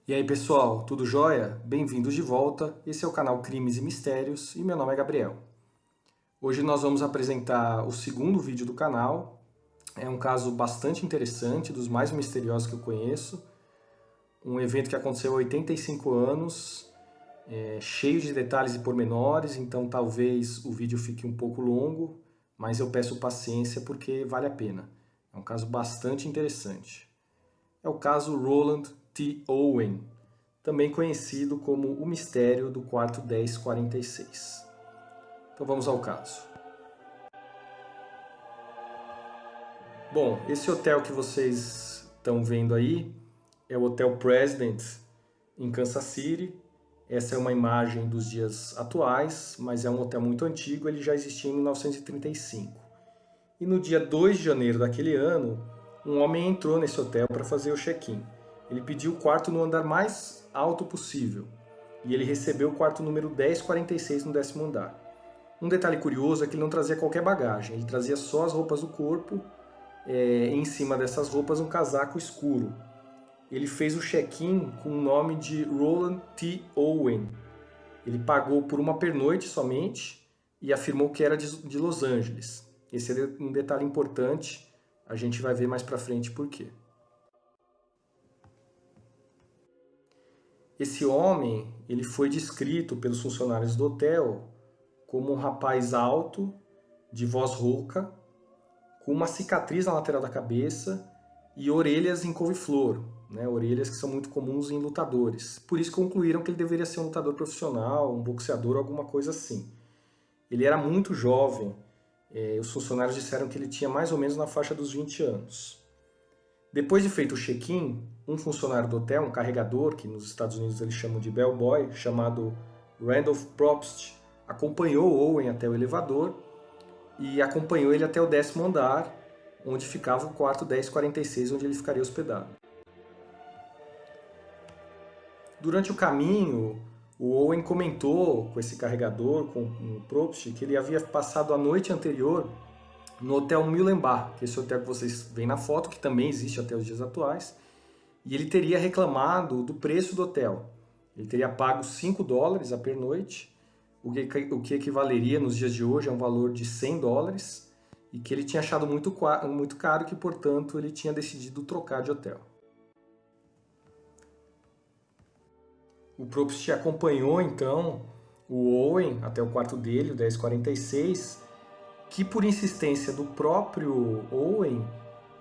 E aí pessoal, tudo jóia? Bem-vindos de volta, esse é o canal Crimes e Mistérios e meu nome é Gabriel. Hoje nós vamos apresentar o segundo vídeo do canal, é um caso bastante interessante, dos mais misteriosos que eu conheço, um evento que aconteceu há 85 anos, cheio de detalhes e pormenores, então talvez o vídeo fique um pouco longo, mas eu peço paciência porque vale a pena, é um caso bastante interessante. É o caso Roland T. Owen, também conhecido como o mistério do quarto 1046. Então vamos ao caso. Bom, esse hotel que vocês estão vendo aí é o Hotel President em Kansas City. Essa é uma imagem dos dias atuais, mas é um hotel muito antigo, ele já existia em 1935. E no dia 2 de janeiro daquele ano, um homem entrou nesse hotel para fazer o check-in. Ele pediu o quarto no andar mais alto possível e ele recebeu o quarto número 1046 no 10º andar. Um detalhe curioso é que ele não trazia qualquer bagagem, ele trazia só as roupas do corpo, em cima dessas roupas um casaco escuro. Ele fez o check-in com o nome de Roland T. Owen. Ele pagou por uma pernoite somente e afirmou que era de Los Angeles. Esse é um detalhe importante, a gente vai ver mais pra frente por quê. Esse homem, ele foi descrito pelos funcionários do hotel como um rapaz alto, de voz rouca, com uma cicatriz na lateral da cabeça e orelhas em couve-flor, né? Orelhas que são muito comuns em lutadores. Por isso concluíram que ele deveria ser um lutador profissional, um boxeador, alguma coisa assim. Ele era muito jovem, os funcionários disseram que ele tinha mais ou menos na faixa dos 20 anos. Depois de feito o check-in, um funcionário do hotel, um carregador, que nos Estados Unidos eles chamam de bellboy, chamado Randolph Probst, acompanhou Owen até o elevador e acompanhou ele até o 10º andar, onde ficava o quarto 1046, onde ele ficaria hospedado. Durante o caminho, o Owen comentou com esse carregador, com o Probst, que ele havia passado a noite anterior no Hotel Mullenbar, que é esse hotel que vocês veem na foto, que também existe até os dias atuais, e ele teria reclamado do preço do hotel. Ele teria pago $5 a pernoite, o que equivaleria nos dias de hoje a um valor de $100, e que ele tinha achado muito caro, que portanto ele tinha decidido trocar de hotel. O Probst acompanhou então o Owen até o quarto dele, o 1046, que por insistência do próprio Owen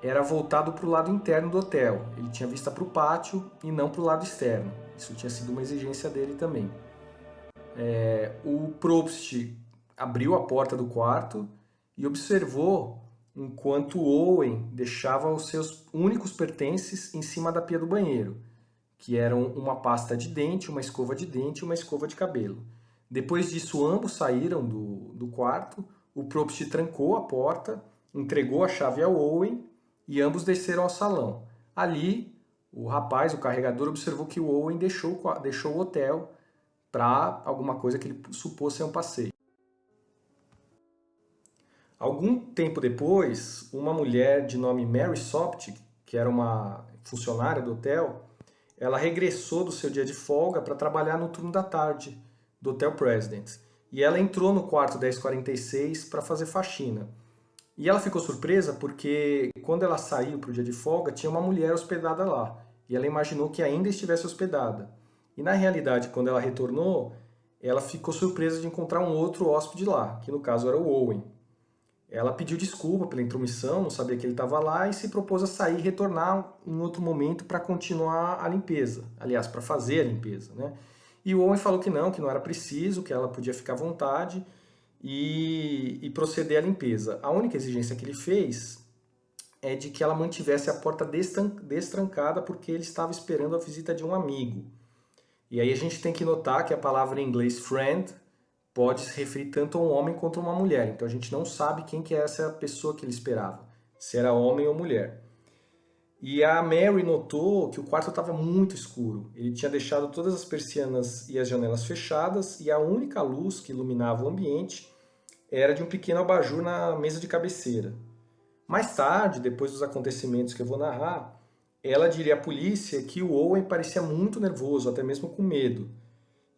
era voltado para o lado interno do hotel. Ele tinha vista para o pátio e não para o lado externo. Isso tinha sido uma exigência dele também. O Probst abriu a porta do quarto e observou enquanto Owen deixava os seus únicos pertences em cima da pia do banheiro, que eram uma pasta de dente, uma escova de dente e uma escova de cabelo. Depois disso, ambos saíram do quarto, o Probst trancou a porta, entregou a chave ao Owen e ambos desceram ao salão. Ali, o rapaz, o carregador, observou que o Owen deixou o hotel para alguma coisa que ele supôs ser um passeio. Algum tempo depois, uma mulher de nome Mary Soptic, que era uma funcionária do hotel, ela regressou do seu dia de folga para trabalhar no turno da tarde do Hotel President. E ela entrou no quarto 1046 para fazer faxina. E ela ficou surpresa porque quando ela saiu para o dia de folga, tinha uma mulher hospedada lá. E ela imaginou que ainda estivesse hospedada. E na realidade, quando ela retornou, ela ficou surpresa de encontrar um outro hóspede lá, que no caso era o Owen. Ela pediu desculpa pela intromissão, não sabia que ele estava lá e se propôs a sair e retornar em outro momento para continuar a limpeza. Aliás, para fazer a limpeza, né? E o Owen falou que não era preciso, que ela podia ficar à vontade e proceder à limpeza. A única exigência que ele fez é de que ela mantivesse a porta destrancada porque ele estava esperando a visita de um amigo. E aí a gente tem que notar que a palavra em inglês friend pode se referir tanto a um homem quanto a uma mulher. Então a gente não sabe quem que é essa pessoa que ele esperava, se era homem ou mulher. E a Mary notou que o quarto estava muito escuro. Ele tinha deixado todas as persianas e as janelas fechadas e a única luz que iluminava o ambiente era de um pequeno abajur na mesa de cabeceira. Mais tarde, depois dos acontecimentos que eu vou narrar, ela diria à polícia que o Owen parecia muito nervoso, até mesmo com medo.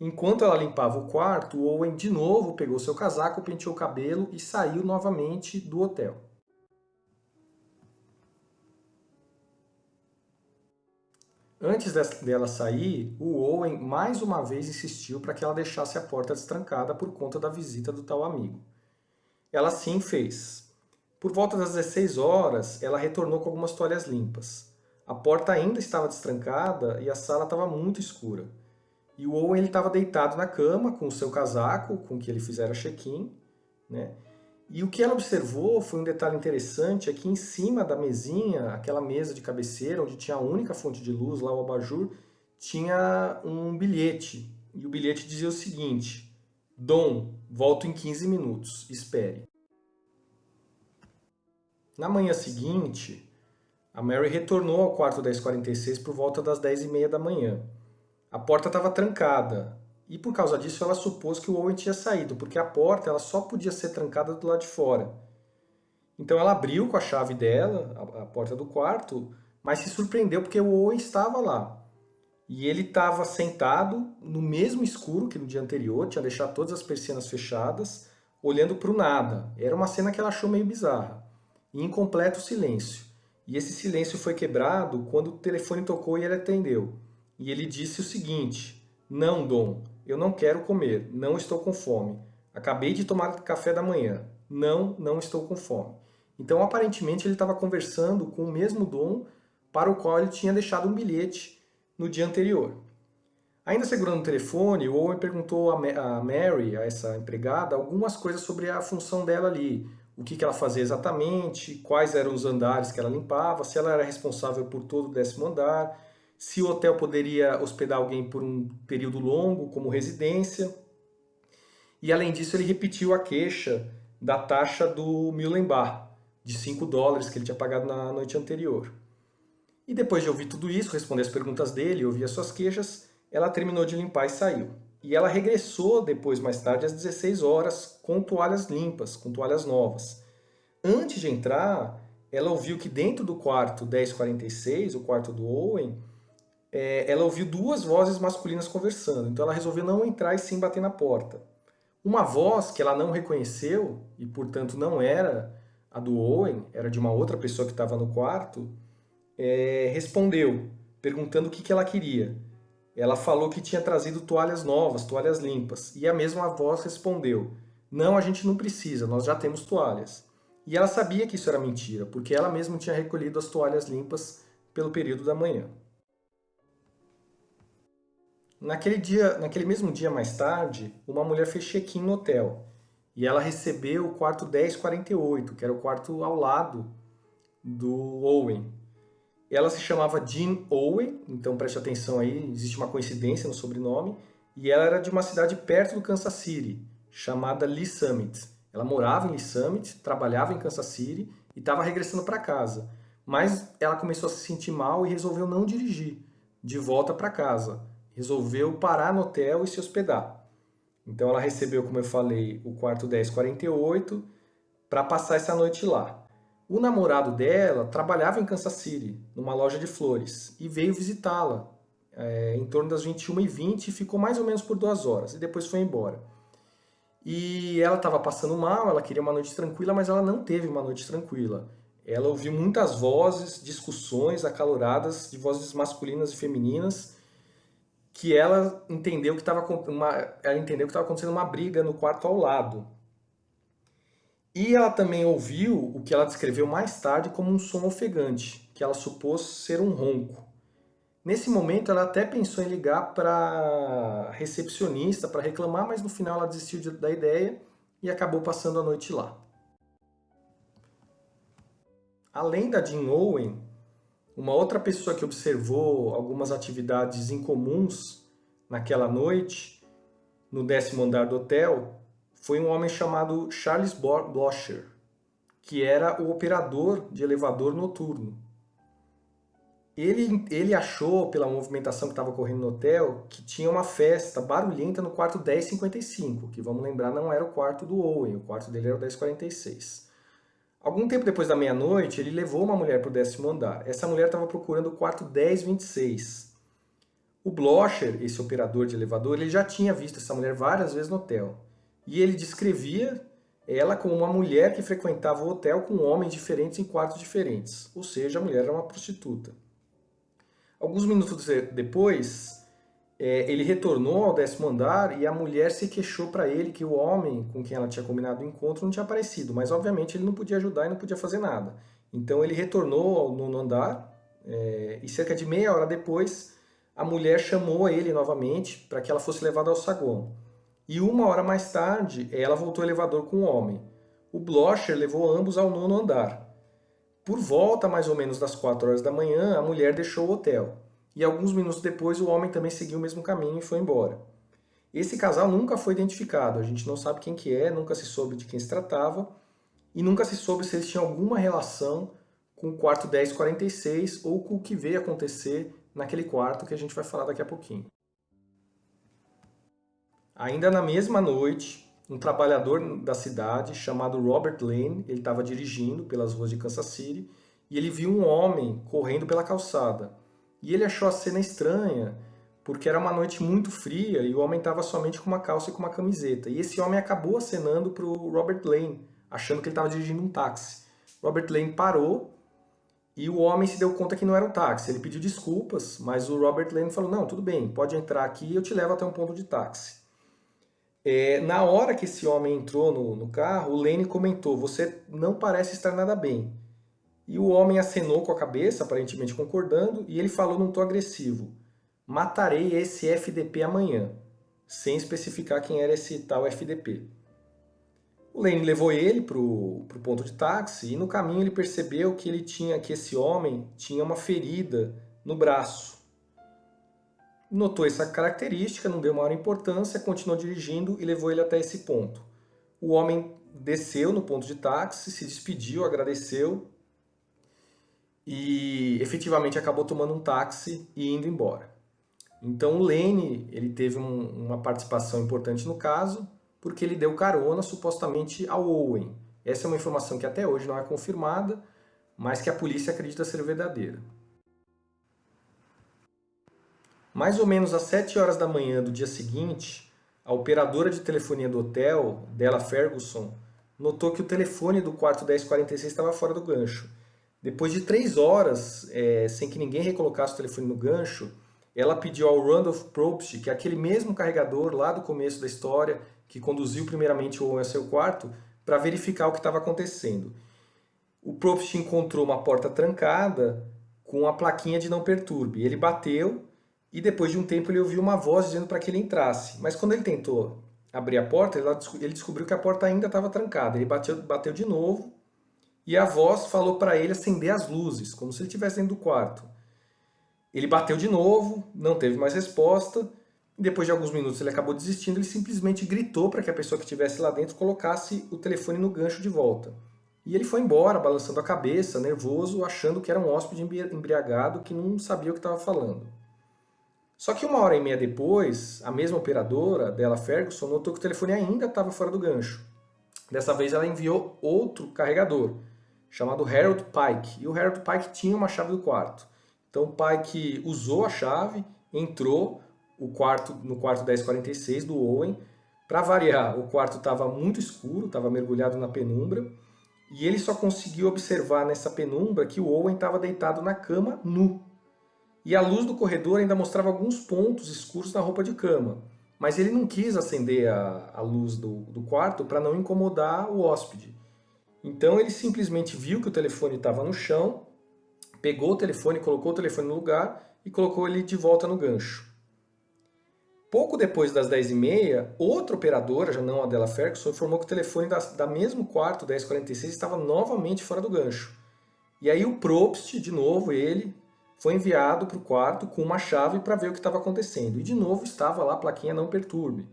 Enquanto ela limpava o quarto, o Owen de novo pegou seu casaco, penteou o cabelo e saiu novamente do hotel. Antes dela sair, o Owen mais uma vez insistiu para que ela deixasse a porta destrancada por conta da visita do tal amigo. Ela sim fez. Por volta das 16 horas, ela retornou com algumas toalhas limpas. A porta ainda estava destrancada e a sala estava muito escura. E o Owen estava deitado na cama com o seu casaco, com que ele fizera check-in, né? E o que ela observou foi um detalhe interessante, é que em cima da mesinha, aquela mesa de cabeceira, onde tinha a única fonte de luz, lá o abajur, tinha um bilhete. E o bilhete dizia o seguinte: Dom, volto em 15 minutos, espere. Na manhã seguinte, a Mary retornou ao quarto 1046 por volta das 10h30 da manhã. A porta estava trancada, e por causa disso ela supôs que o Owen tinha saído, porque a porta ela só podia ser trancada do lado de fora. Então ela abriu com a chave dela a porta do quarto, mas se surpreendeu porque o Owen estava lá. E ele estava sentado no mesmo escuro que no dia anterior, tinha deixado todas as persianas fechadas, olhando para o nada. Era uma cena que ela achou meio bizarra. E em completo silêncio. E esse silêncio foi quebrado quando o telefone tocou e ele atendeu. E ele disse o seguinte: Não, Dom, eu não quero comer, não estou com fome. Acabei de tomar café da manhã. Não, não estou com fome. Então, aparentemente, ele estava conversando com o mesmo Dom para o qual ele tinha deixado um bilhete no dia anterior. Ainda segurando o telefone, o Owen perguntou a Mary, a essa empregada, algumas coisas sobre a função dela ali. O que ela fazia exatamente, quais eram os andares que ela limpava, se ela era responsável por todo o 10º andar, se o hotel poderia hospedar alguém por um período longo, como residência. E além disso, ele repetiu a queixa da taxa do Mullenbar, de $5 que ele tinha pagado na noite anterior. E depois de ouvir tudo isso, responder as perguntas dele, ouvir as suas queixas, ela terminou de limpar e saiu. E ela regressou depois, mais tarde, às 16 horas, com toalhas limpas, com toalhas novas. Antes de entrar, ela ouviu que dentro do quarto 1046, o quarto do Owen, ela ouviu duas vozes masculinas conversando. Então ela resolveu não entrar e sim bater na porta. Uma voz que ela não reconheceu, e portanto não era a do Owen, era de uma outra pessoa que estava no quarto, respondeu, perguntando o que ela queria. Ela falou que tinha trazido toalhas novas, toalhas limpas. E a mesma voz respondeu: Não, a gente não precisa, nós já temos toalhas. E ela sabia que isso era mentira, porque ela mesma tinha recolhido as toalhas limpas pelo período da manhã. Naquele mesmo dia mais tarde, uma mulher fez check-in no hotel. E ela recebeu o quarto 1048, que era o quarto ao lado do Owen. Ela se chamava Jean Owen, então preste atenção aí, existe uma coincidência no sobrenome, e ela era de uma cidade perto do Kansas City, chamada Lee Summit. Ela morava em Lee Summit, trabalhava em Kansas City e estava regressando para casa. Mas ela começou a se sentir mal e resolveu não dirigir de volta para casa. Resolveu parar no hotel e se hospedar. Então ela recebeu, como eu falei, o quarto 1048 para passar essa noite lá. O namorado dela trabalhava em Kansas City, numa loja de flores, e veio visitá-la em torno das 21h20 e ficou mais ou menos por 2 horas, e depois foi embora. E ela estava passando mal, ela queria uma noite tranquila, mas ela não teve uma noite tranquila. Ela ouviu muitas vozes, discussões acaloradas de vozes masculinas e femininas, que ela entendeu que estava acontecendo uma briga no quarto ao lado. E ela também ouviu o que ela descreveu mais tarde como um som ofegante, que ela supôs ser um ronco. Nesse momento, ela até pensou em ligar para a recepcionista para reclamar, mas no final ela desistiu da ideia e acabou passando a noite lá. Além da Jean Owen, uma outra pessoa que observou algumas atividades incomuns naquela noite, no 10º andar do hotel, foi um homem chamado Charles Blocher, que era o operador de elevador noturno. Ele achou, pela movimentação que estava ocorrendo no hotel, que tinha uma festa barulhenta no quarto 1055, que, vamos lembrar, não era o quarto do Owen, o quarto dele era o 1046. Algum tempo depois da meia-noite, ele levou uma mulher para o 10º andar. Essa mulher estava procurando o quarto 1026. O Blocher, esse operador de elevador, ele já tinha visto essa mulher várias vezes no hotel. E ele descrevia ela como uma mulher que frequentava o hotel com homens diferentes em quartos diferentes. Ou seja, a mulher era uma prostituta. Alguns minutos depois, ele retornou ao 10º andar e a mulher se queixou para ele que o homem com quem ela tinha combinado o encontro não tinha aparecido. Mas, obviamente, ele não podia ajudar e não podia fazer nada. Então, ele retornou ao 9º andar e cerca de meia hora depois, a mulher chamou ele novamente para que ela fosse levada ao saguão. E uma hora mais tarde, ela voltou ao elevador com o homem. O Blocher levou ambos ao 9º andar. Por volta, mais ou menos das 4 horas da manhã, a mulher deixou o hotel. E alguns minutos depois, o homem também seguiu o mesmo caminho e foi embora. Esse casal nunca foi identificado. A gente não sabe quem que é, nunca se soube de quem se tratava. E nunca se soube se eles tinham alguma relação com o quarto 1046 ou com o que veio acontecer naquele quarto que a gente vai falar daqui a pouquinho. Ainda na mesma noite, um trabalhador da cidade chamado Robert Lane, ele estava dirigindo pelas ruas de Kansas City e ele viu um homem correndo pela calçada. E ele achou a cena estranha, porque era uma noite muito fria e o homem estava somente com uma calça e com uma camiseta. E esse homem acabou acenando para o Robert Lane, achando que ele estava dirigindo um táxi. Robert Lane parou e o homem se deu conta que não era um táxi. Ele pediu desculpas, mas o Robert Lane falou, não, tudo bem, pode entrar aqui e eu te levo até um ponto de táxi. Na hora que esse homem entrou no carro, o Lane comentou, você não parece estar nada bem. E o homem acenou com a cabeça, aparentemente concordando, e ele falou num tom agressivo, matarei esse FDP amanhã, sem especificar quem era esse tal FDP. O Lane levou ele para o ponto de táxi e no caminho ele percebeu que esse homem tinha uma ferida no braço. Notou essa característica, não deu maior importância, continuou dirigindo e levou ele até esse ponto. O homem desceu no ponto de táxi, se despediu, agradeceu e efetivamente acabou tomando um táxi e indo embora. Então o Lane ele teve uma participação importante no caso, porque ele deu carona supostamente ao Owen. Essa é uma informação que até hoje não é confirmada, mas que a polícia acredita ser verdadeira. Mais ou menos às 7 horas da manhã do dia seguinte, a operadora de telefonia do hotel, Della Ferguson, notou que o telefone do quarto 1046 estava fora do gancho. Depois de 3 horas, sem que ninguém recolocasse o telefone no gancho, ela pediu ao Randolph Probst, que é aquele mesmo carregador lá do começo da história, que conduziu primeiramente o Owen ao seu quarto, para verificar o que estava acontecendo. O Probst encontrou uma porta trancada com a plaquinha de não perturbe. Ele bateu e depois de um tempo ele ouviu uma voz dizendo para que ele entrasse. Mas quando ele tentou abrir a porta, ele descobriu que a porta ainda estava trancada. Ele bateu de novo e a voz falou para ele acender as luzes, como se ele estivesse dentro do quarto. Ele bateu de novo, não teve mais resposta. E depois de alguns minutos ele acabou desistindo, ele simplesmente gritou para que a pessoa que estivesse lá dentro colocasse o telefone no gancho de volta. E ele foi embora, balançando a cabeça, nervoso, achando que era um hóspede embriagado que não sabia o que estava falando. Só que 1h30 depois, a mesma operadora, Della Ferguson, notou que o telefone ainda estava fora do gancho. Dessa vez ela enviou outro carregador, chamado Harold Pike. E o Harold Pike tinha uma chave do quarto. Então o Pike usou a chave, entrou no quarto 1046 do Owen. Para variar, o quarto estava muito escuro, estava mergulhado na penumbra. E ele só conseguiu observar nessa penumbra que o Owen estava deitado na cama, nu. E a luz do corredor ainda mostrava alguns pontos escuros na roupa de cama. Mas ele não quis acender a luz do quarto para não incomodar o hóspede. Então ele simplesmente viu que o telefone estava no chão, pegou o telefone, colocou o telefone no lugar e colocou ele de volta no gancho. Pouco depois das 10h30, outra operadora, já não a Della Ferguson, informou que o telefone da mesmo quarto, 1046, estava novamente fora do gancho. E aí o Probst, de novo, ele foi enviado para o quarto com uma chave para ver o que estava acontecendo. E de novo estava lá a plaquinha não perturbe.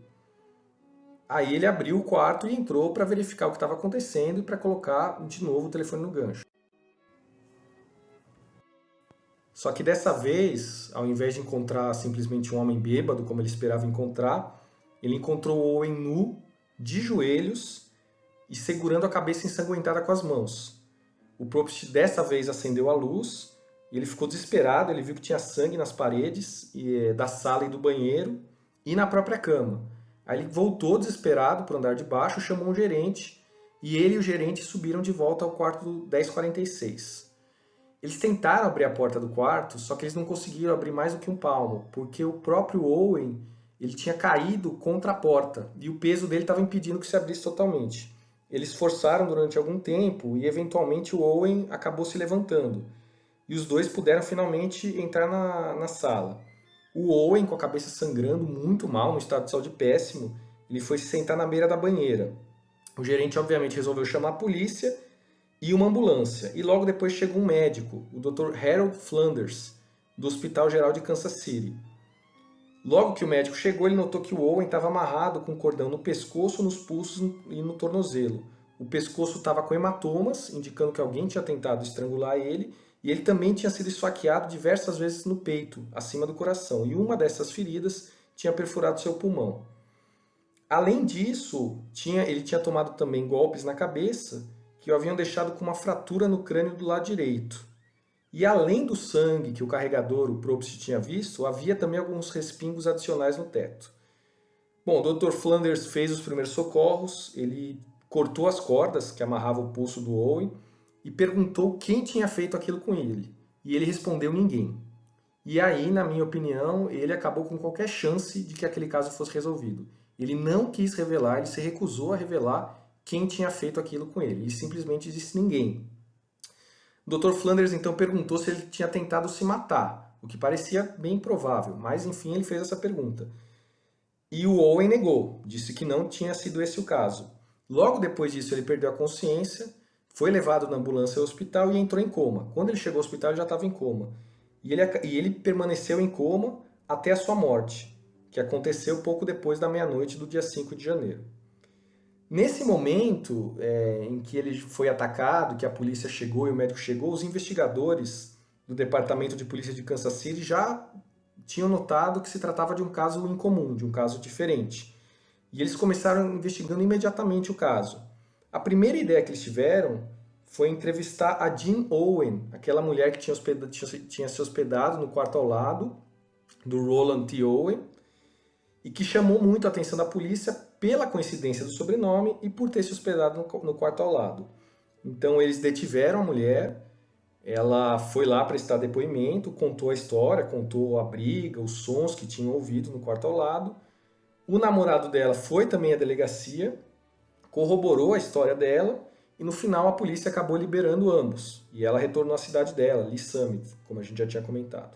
Aí ele abriu o quarto e entrou para verificar o que estava acontecendo e para colocar de novo o telefone no gancho. Só que dessa vez, ao invés de encontrar simplesmente um homem bêbado, como ele esperava encontrar, ele encontrou o Owen nu, de joelhos e segurando a cabeça ensanguentada com as mãos. O Probst dessa vez acendeu a luz e ele ficou desesperado, ele viu que tinha sangue nas paredes da sala e do banheiro e na própria cama. Aí ele voltou desesperado para o andar de baixo, chamou um gerente e ele e o gerente subiram de volta ao quarto do 1046. Eles tentaram abrir a porta do quarto, só que eles não conseguiram abrir mais do que um palmo, porque o próprio Owen ele tinha caído contra a porta e o peso dele estava impedindo que se abrisse totalmente. Eles forçaram durante algum tempo e eventualmente o Owen acabou se levantando. E os dois puderam finalmente entrar na sala. O Owen, com a cabeça sangrando muito mal, no estado de saúde péssimo, ele foi se sentar na beira da banheira. O gerente obviamente resolveu chamar a polícia e uma ambulância. E logo depois chegou um médico, o Dr. Harold Flanders, do Hospital Geral de Kansas City. Logo que o médico chegou, ele notou que o Owen estava amarrado com um cordão no pescoço, nos pulsos e no tornozelo. O pescoço estava com hematomas, indicando que alguém tinha tentado estrangular ele, e ele também tinha sido esfaqueado diversas vezes no peito, acima do coração, e uma dessas feridas tinha perfurado seu pulmão. Além disso, ele tinha tomado também golpes na cabeça, que o haviam deixado com uma fratura no crânio do lado direito. E além do sangue que o carregador, o Probst, tinha visto, havia também alguns respingos adicionais no teto. Bom, o Dr. Flanders fez os primeiros socorros, ele cortou as cordas que amarravam o pulso do Owen e perguntou quem tinha feito aquilo com ele. E ele respondeu ninguém. E aí, na minha opinião, ele acabou com qualquer chance de que aquele caso fosse resolvido. Ele não quis revelar, ele se recusou a revelar quem tinha feito aquilo com ele. Ele simplesmente disse ninguém. O Dr. Flanders então perguntou se ele tinha tentado se matar, o que parecia bem improvável, mas enfim ele fez essa pergunta. E o Owen negou, disse que não tinha sido esse o caso. Logo depois disso ele perdeu a consciência, foi levado na ambulância ao hospital e entrou em coma. Quando ele chegou ao hospital ele já estava em coma. E ele permaneceu em coma até a sua morte, que aconteceu pouco depois da meia-noite do dia 5 de janeiro. Nesse momento em que ele foi atacado, que a polícia chegou e o médico chegou, os investigadores do Departamento de Polícia de Kansas City já tinham notado que se tratava de um caso incomum, de um caso diferente. E eles começaram investigando imediatamente o caso. A primeira ideia que eles tiveram foi entrevistar a Jean Owen, aquela mulher que tinha se hospedado no quarto ao lado do Roland T. Owen, e que chamou muito a atenção da polícia pela coincidência do sobrenome e por ter se hospedado no quarto ao lado. Então eles detiveram a mulher, ela foi lá prestar depoimento, contou a história, contou a briga, os sons que tinham ouvido no quarto ao lado. O namorado dela foi também à delegacia, corroborou a história dela e no final a polícia acabou liberando ambos. E ela retornou à cidade dela, Lee Summit, como a gente já tinha comentado.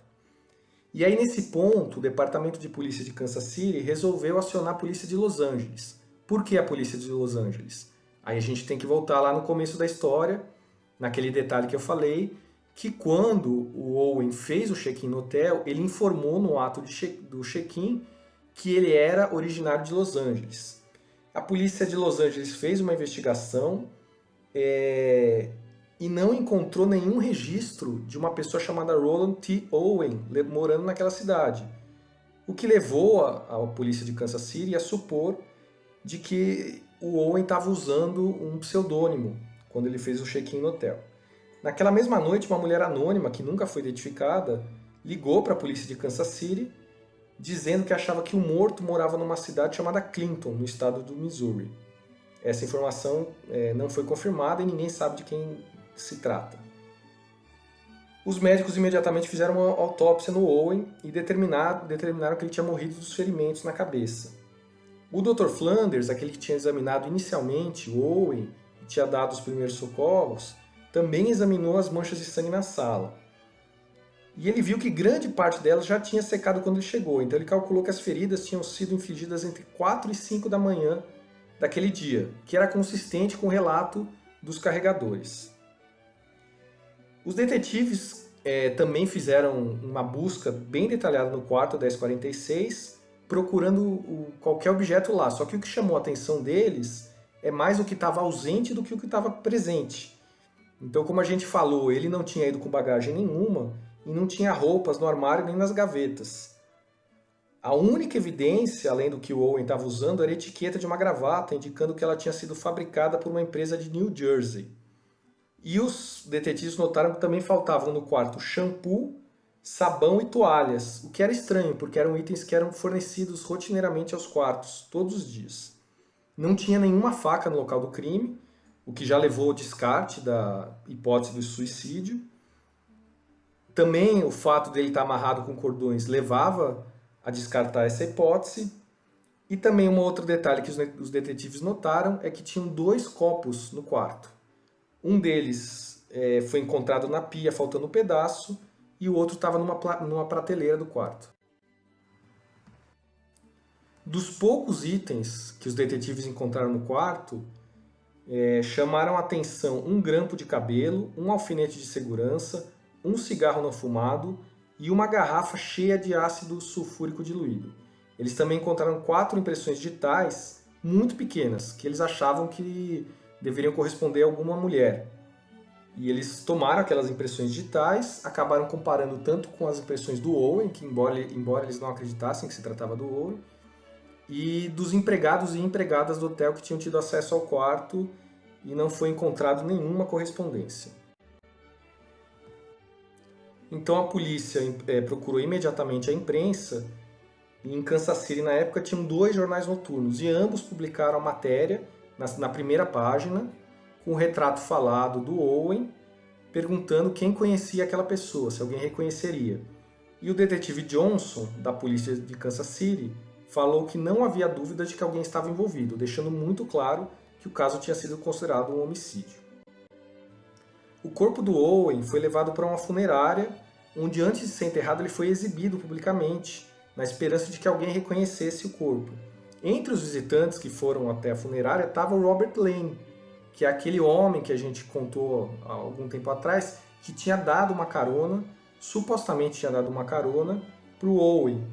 E aí, nesse ponto, o Departamento de Polícia de Kansas City resolveu acionar a polícia de Los Angeles. Por que a polícia de Los Angeles? Aí a gente tem que voltar lá no começo da história, naquele detalhe que eu falei, que quando o Owen fez o check-in no hotel, ele informou no ato do check-in que ele era originário de Los Angeles. A polícia de Los Angeles fez uma investigação e não encontrou nenhum registro de uma pessoa chamada Roland T. Owen morando naquela cidade. O que levou a polícia de Kansas City a supor de que o Owen estava usando um pseudônimo quando ele fez o check-in no hotel. Naquela mesma noite, uma mulher anônima, que nunca foi identificada, ligou para a polícia de Kansas City dizendo que achava que o morto morava numa cidade chamada Clinton, no estado do Missouri. Essa informação não foi confirmada e ninguém sabe de quem se trata. Os médicos imediatamente fizeram uma autópsia no Owen e determinaram que ele tinha morrido dos ferimentos na cabeça. O Dr. Flanders, aquele que tinha examinado inicialmente o Owen e tinha dado os primeiros socorros, também examinou as manchas de sangue na sala. E ele viu que grande parte delas já tinha secado quando ele chegou, então ele calculou que as feridas tinham sido infligidas entre 4 e 5 da manhã daquele dia, que era consistente com o relato dos carregadores. Os detetives também fizeram uma busca bem detalhada no quarto 1046, procurando qualquer objeto lá. Só que o que chamou a atenção deles é mais o que estava ausente do que o que estava presente. Então, como a gente falou, ele não tinha ido com bagagem nenhuma e não tinha roupas no armário nem nas gavetas. A única evidência, além do que o Owen estava usando, era a etiqueta de uma gravata, indicando que ela tinha sido fabricada por uma empresa de New Jersey. E os detetives notaram que também faltavam no quarto shampoo, sabão e toalhas, o que era estranho, porque eram itens que eram fornecidos rotineiramente aos quartos, todos os dias. Não tinha nenhuma faca no local do crime, o que já levou ao descarte da hipótese do suicídio. Também o fato dele estar amarrado com cordões levava a descartar essa hipótese. E também um outro detalhe que os detetives notaram é que tinham 2 copos no quarto. Um deles foi encontrado na pia, faltando um pedaço, e o outro estava numa prateleira do quarto. Dos poucos itens que os detetives encontraram no quarto, chamaram a atenção um grampo de cabelo, um alfinete de segurança, um cigarro não fumado e uma garrafa cheia de ácido sulfúrico diluído. Eles também encontraram 4 impressões digitais muito pequenas, que eles achavam que deveriam corresponder a alguma mulher. E eles tomaram aquelas impressões digitais, acabaram comparando tanto com as impressões do Owen, que embora eles não acreditassem que se tratava do Owen, e dos empregados e empregadas do hotel que tinham tido acesso ao quarto e não foi encontrado nenhuma correspondência. Então a polícia procurou imediatamente a imprensa, e em Kansas City na época tinham 2 jornais noturnos e ambos publicaram a matéria na primeira página com o retrato falado do Owen, perguntando quem conhecia aquela pessoa, se alguém reconheceria. E o detetive Johnson, da polícia de Kansas City, falou que não havia dúvida de que alguém estava envolvido, deixando muito claro que o caso tinha sido considerado um homicídio. O corpo do Owen foi levado para uma funerária, onde antes de ser enterrado ele foi exibido publicamente, na esperança de que alguém reconhecesse o corpo. Entre os visitantes que foram até a funerária estava o Robert Lane, que é aquele homem que a gente contou há algum tempo atrás, que tinha dado uma carona, supostamente tinha dado uma carona, para o Owen.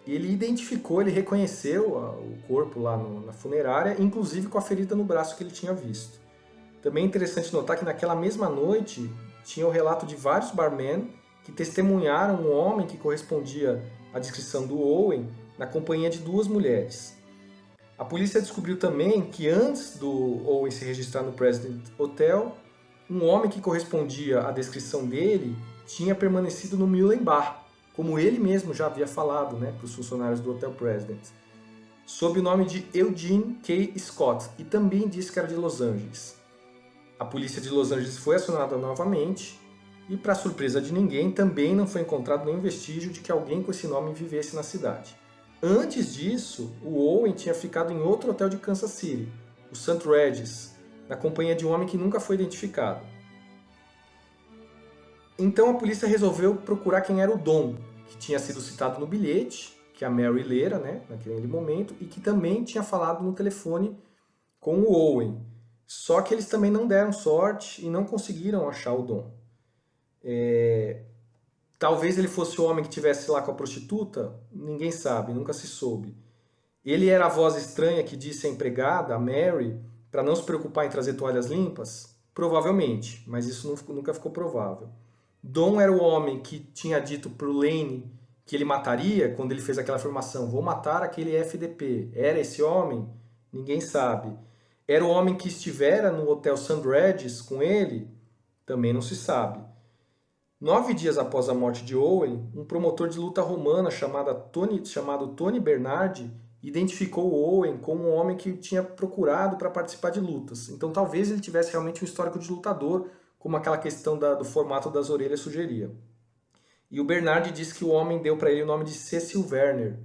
Ele identificou, ele reconheceu o corpo lá na funerária, inclusive com a ferida no braço que ele tinha visto. Também é interessante notar que naquela mesma noite tinha o relato de vários barmen que testemunharam um homem que correspondia à descrição do Owen na companhia de 2 mulheres. A polícia descobriu também que antes do Owen se registrar no President Hotel, um homem que correspondia à descrição dele tinha permanecido no Mullen Bar, como ele mesmo já havia falado, para os funcionários do Hotel President, sob o nome de Eugene K. Scott, e também disse que era de Los Angeles. A polícia de Los Angeles foi acionada novamente e, para surpresa de ninguém, também não foi encontrado nenhum vestígio de que alguém com esse nome vivesse na cidade. Antes disso, o Owen tinha ficado em outro hotel de Kansas City, o St. Regis, na companhia de um homem que nunca foi identificado. Então a polícia resolveu procurar quem era o Don, que tinha sido citado no bilhete, que a Mary lera, naquele momento, e que também tinha falado no telefone com o Owen. Só que eles também não deram sorte e não conseguiram achar o Don. Talvez ele fosse o homem que estivesse lá com a prostituta, ninguém sabe, nunca se soube. Ele era a voz estranha que disse à empregada, a Mary, para não se preocupar em trazer toalhas limpas? Provavelmente, mas isso nunca ficou provável. Don era o homem que tinha dito para o Lane que ele mataria quando ele fez aquela afirmação, vou matar aquele FDP. Era esse homem? Ninguém sabe. Era o homem que estivera no Hotel St. Regis com ele? Também não se sabe. 9 dias após a morte de Owen, um promotor de luta romana chamado Tony Bernardi identificou o Owen como um homem que tinha procurado para participar de lutas. Então talvez ele tivesse realmente um histórico de lutador, como aquela questão do formato das orelhas sugeria. E o Bernardi disse que o homem deu para ele o nome de Cecil Werner,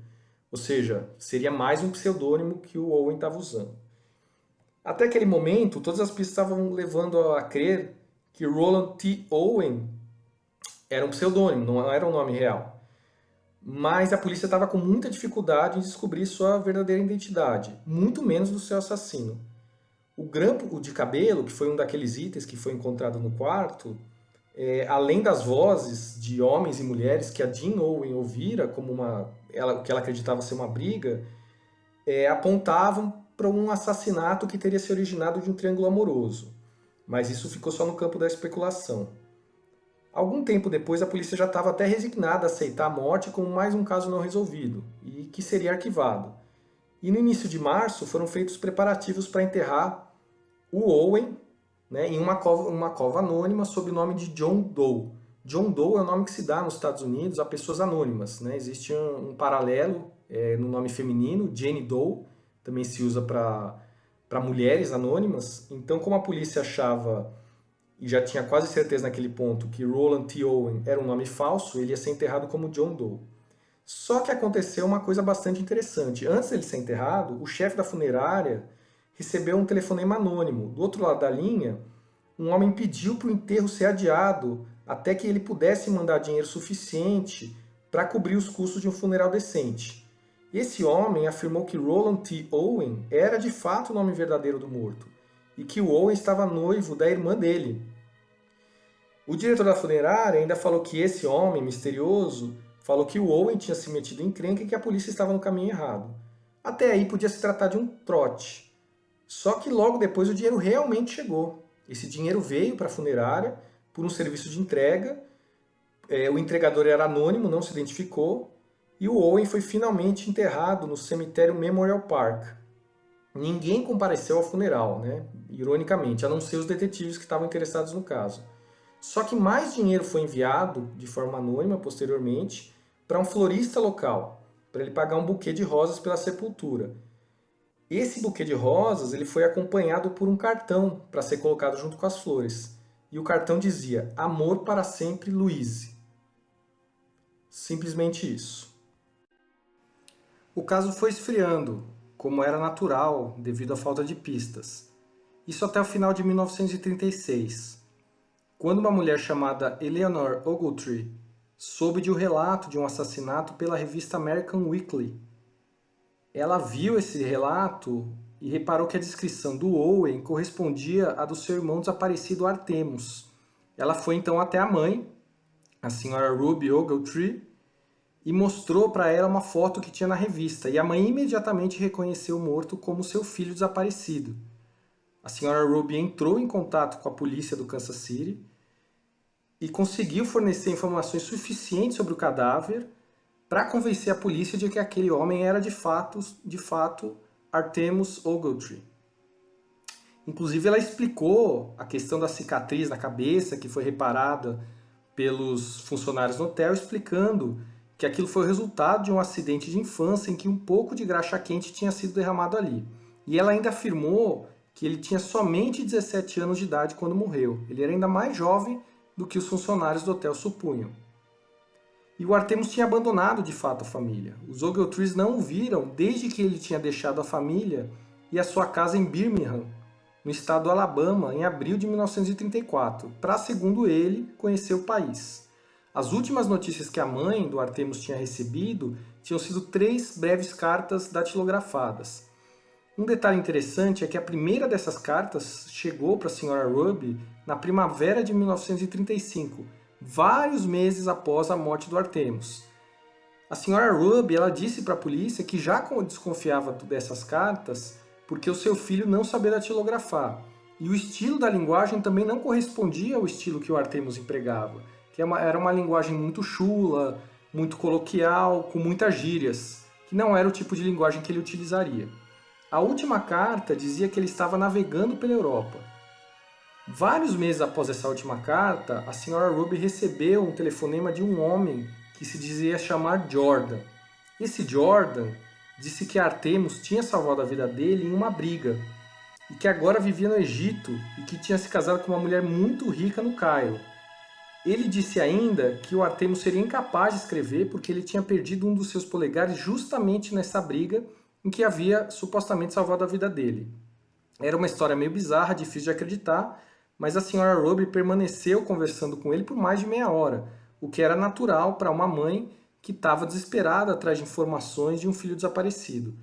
ou seja, seria mais um pseudônimo que o Owen estava usando. Até aquele momento, todas as pistas estavam levando a crer que Roland T. Owen era um pseudônimo, não era um nome real. Mas a polícia estava com muita dificuldade em descobrir sua verdadeira identidade, muito menos do seu assassino. O grampo de cabelo, que foi um daqueles itens que foi encontrado no quarto, além das vozes de homens e mulheres que a Jean Owen ouvira como o que ela acreditava ser uma briga, apontavam para um assassinato que teria se originado de um triângulo amoroso. Mas isso ficou só no campo da especulação. Algum tempo depois, a polícia já estava até resignada a aceitar a morte como mais um caso não resolvido, e que seria arquivado. E no início de março foram feitos preparativos para enterrar o Owen, né, em uma cova anônima sob o nome de John Doe. John Doe é o nome que se dá nos Estados Unidos a pessoas anônimas, né? Existe um paralelo no nome feminino, Jane Doe, também se usa para mulheres anônimas. Então, como a polícia achava, e já tinha quase certeza naquele ponto, que Roland T. Owen era um nome falso, ele ia ser enterrado como John Doe. Só que aconteceu uma coisa bastante interessante. Antes dele ser enterrado, o chefe da funerária recebeu um telefonema anônimo. Do outro lado da linha, um homem pediu para o enterro ser adiado até que ele pudesse mandar dinheiro suficiente para cobrir os custos de um funeral decente. Esse homem afirmou que Roland T. Owen era de fato o nome verdadeiro do morto e que o Owen estava noivo da irmã dele. O diretor da funerária ainda falou que esse homem misterioso falou que o Owen tinha se metido em encrenca e que a polícia estava no caminho errado. Até aí podia se tratar de um trote. Só que logo depois o dinheiro realmente chegou. Esse dinheiro veio para a funerária por um serviço de entrega. O entregador era anônimo, não se identificou. E o Owen foi finalmente enterrado no cemitério Memorial Park. Ninguém compareceu ao funeral, né? Ironicamente, a não ser os detetives que estavam interessados no caso. Só que mais dinheiro foi enviado de forma anônima posteriormente para um florista local, para ele pagar um buquê de rosas pela sepultura. Esse buquê de rosas ele foi acompanhado por um cartão para ser colocado junto com as flores. E o cartão dizia: Amor para sempre, Louise. Simplesmente isso. O caso foi esfriando, como era natural, devido à falta de pistas. Isso até o final de 1936, quando uma mulher chamada Eleanor Ogletree soube de um relato de um assassinato pela revista American Weekly. Ela viu esse relato e reparou que a descrição do Owen correspondia à do seu irmão desaparecido Artemus. Ela foi então até a mãe, a senhora Ruby Ogletree, e mostrou para ela uma foto que tinha na revista, e a mãe imediatamente reconheceu o morto como seu filho desaparecido. A senhora Ruby entrou em contato com a polícia do Kansas City e conseguiu fornecer informações suficientes sobre o cadáver para convencer a polícia de que aquele homem era de fato Artemus Ogletree. Inclusive ela explicou a questão da cicatriz na cabeça que foi reparada pelos funcionários no hotel, explicando que aquilo foi o resultado de um acidente de infância em que um pouco de graxa quente tinha sido derramado ali. E ela ainda afirmou que ele tinha somente 17 anos de idade quando morreu. Ele era ainda mais jovem do que os funcionários do hotel supunham. E o Artemus tinha abandonado de fato a família. Os Ogletrees não o viram desde que ele tinha deixado a família e a sua casa em Birmingham, no estado do Alabama, em abril de 1934, para, segundo ele, conhecer o país. As últimas notícias que a mãe do Artemus tinha recebido tinham sido 3 breves cartas datilografadas. Um detalhe interessante é que a primeira dessas cartas chegou para a senhora Ruby na primavera de 1935, vários meses após a morte do Artemus. A senhora Ruby ela disse para a polícia que já desconfiava dessas cartas porque o seu filho não sabia datilografar. E o estilo da linguagem também não correspondia ao estilo que o Artemus empregava, que era uma linguagem muito chula, muito coloquial, com muitas gírias, que não era o tipo de linguagem que ele utilizaria. A última carta dizia que ele estava navegando pela Europa. Vários meses após essa última carta, a senhora Ruby recebeu um telefonema de um homem que se dizia chamar Jordan. Esse Jordan disse que Artemus tinha salvado a vida dele em uma briga e que agora vivia no Egito e que tinha se casado com uma mulher muito rica no Cairo. Ele disse ainda que o Artemus seria incapaz de escrever porque ele tinha perdido um dos seus polegares justamente nessa briga em que havia supostamente salvado a vida dele. Era uma história meio bizarra, difícil de acreditar, mas a senhora Ruby permaneceu conversando com ele por mais de meia hora, o que era natural para uma mãe que estava desesperada atrás de informações de um filho desaparecido.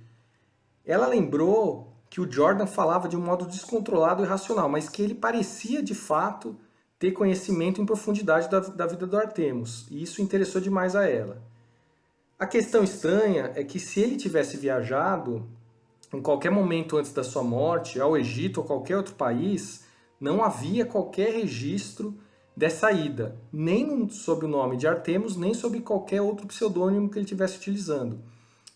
Ela lembrou que o Jordan falava de um modo descontrolado e irracional, mas que ele parecia de fato ter conhecimento em profundidade da vida do Artemus, e isso interessou demais a ela. A questão estranha é que se ele tivesse viajado em qualquer momento antes da sua morte, ao Egito ou qualquer outro país, não havia qualquer registro dessa ida, nem sob o nome de Artemus, nem sob qualquer outro pseudônimo que ele estivesse utilizando.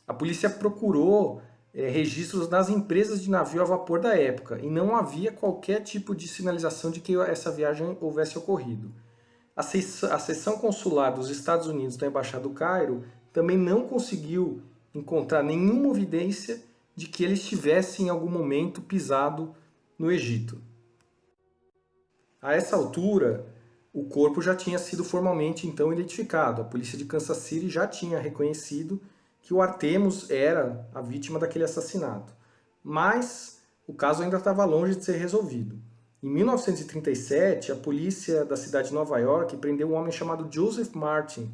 A polícia procurou registros nas empresas de navio a vapor da época e não havia qualquer tipo de sinalização de que essa viagem houvesse ocorrido. A seção consular dos Estados Unidos da Embaixada do Cairo também não conseguiu encontrar nenhuma evidência de que eles tivessem em algum momento pisado no Egito. A essa altura, o corpo já tinha sido formalmente então identificado. A polícia de Kansas City já tinha reconhecido que o Artemus era a vítima daquele assassinato. Mas o caso ainda estava longe de ser resolvido. Em 1937, a polícia da cidade de Nova York prendeu um homem chamado Joseph Martin,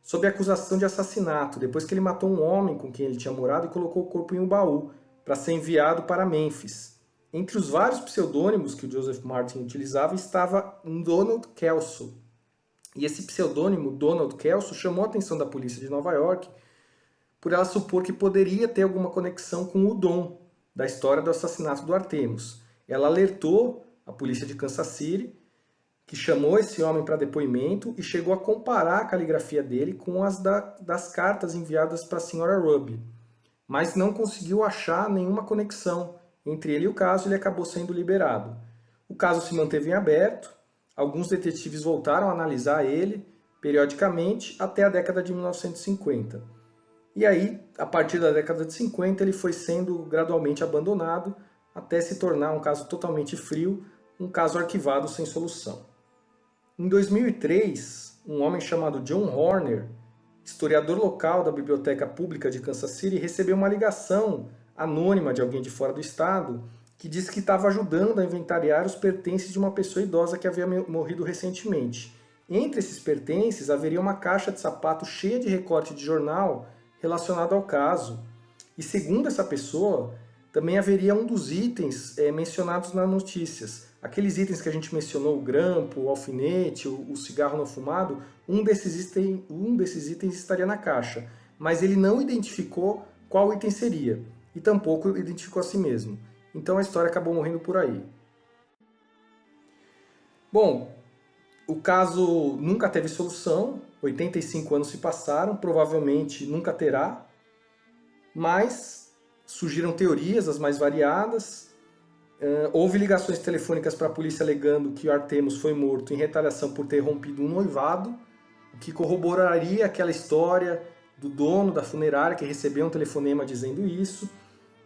sob acusação de assassinato, depois que ele matou um homem com quem ele tinha morado e colocou o corpo em um baú para ser enviado para Mênfis. Entre os vários pseudônimos que o Joseph Martin utilizava estava um Donald Kelso. E esse pseudônimo, Donald Kelso, chamou a atenção da polícia de Nova York por ela supor que poderia ter alguma conexão com o Dom, da história do assassinato do Artemus. Ela alertou a polícia de Kansas City, que chamou esse homem para depoimento e chegou a comparar a caligrafia dele com as das cartas enviadas para a senhora Ruby, mas não conseguiu achar nenhuma conexão entre ele e o caso e ele acabou sendo liberado. O caso se manteve em aberto, alguns detetives voltaram a analisar ele periodicamente até a década de 1950. E aí, a partir da década de 50, ele foi sendo gradualmente abandonado até se tornar um caso totalmente frio, um caso arquivado sem solução. Em 2003, um homem chamado John Horner, historiador local da Biblioteca Pública de Kansas City, recebeu uma ligação anônima de alguém de fora do estado que disse que estava ajudando a inventariar os pertences de uma pessoa idosa que havia morrido recentemente. Entre esses pertences haveria uma caixa de sapato cheia de recorte de jornal relacionado ao caso. E segundo essa pessoa, também haveria um dos itens mencionados nas notícias. Aqueles itens que a gente mencionou, o grampo, o alfinete, o cigarro não fumado, um desses itens estaria na caixa. Mas ele não identificou qual item seria. E tampouco identificou a si mesmo. Então a história acabou morrendo por aí. Bom, o caso nunca teve solução, 85 anos se passaram, provavelmente nunca terá, mas surgiram teorias as mais variadas. Houve ligações telefônicas para a polícia alegando que o Artemus foi morto em retaliação por ter rompido um noivado, o que corroboraria aquela história do dono da funerária que recebeu um telefonema dizendo isso.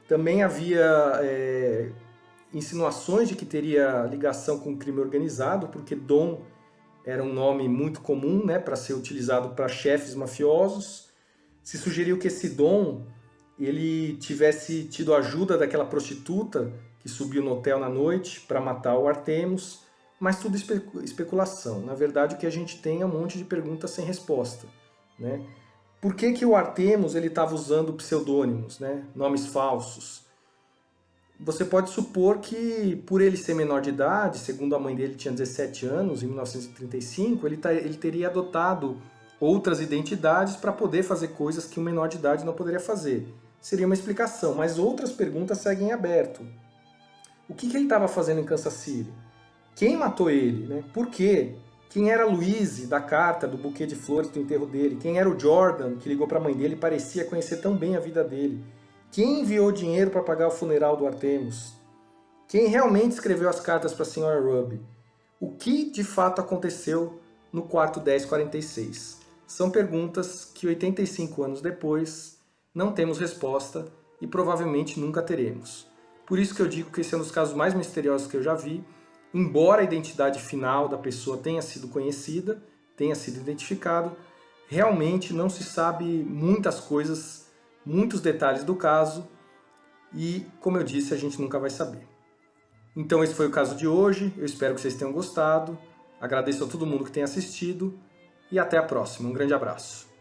Também havia insinuações de que teria ligação com o crime organizado, porque Dom era um nome muito comum, né, para ser utilizado para chefes mafiosos. Se sugeriu que esse Dom ele tivesse tido ajuda daquela prostituta que subiu no hotel na noite para matar o Artemus, mas tudo especulação. Na verdade, o que a gente tem é um monte de perguntas sem resposta, né? Por que o Artemus estava usando pseudônimos, né? Nomes falsos? Você pode supor que, por ele ser menor de idade, segundo a mãe dele tinha 17 anos, em 1935, ele teria adotado outras identidades para poder fazer coisas que um menor de idade não poderia fazer. Seria uma explicação, mas outras perguntas seguem em aberto. O que ele estava fazendo em Kansas City? Quem matou ele? Né? Por quê? Quem era Louise, da carta, do buquê de flores do enterro dele? Quem era o Jordan, que ligou para a mãe dele e parecia conhecer tão bem a vida dele? Quem enviou dinheiro para pagar o funeral do Artemus? Quem realmente escreveu as cartas para a senhora Ruby? O que de fato aconteceu no quarto 1046? São perguntas que 85 anos depois não temos resposta e provavelmente nunca teremos. Por isso que eu digo que esse é um dos casos mais misteriosos que eu já vi. Embora a identidade final da pessoa tenha sido conhecida, tenha sido identificado, realmente não se sabe muitas coisas, muitos detalhes do caso e, como eu disse, a gente nunca vai saber. Então esse foi o caso de hoje, eu espero que vocês tenham gostado, agradeço a todo mundo que tem assistido e até a próxima. Um grande abraço.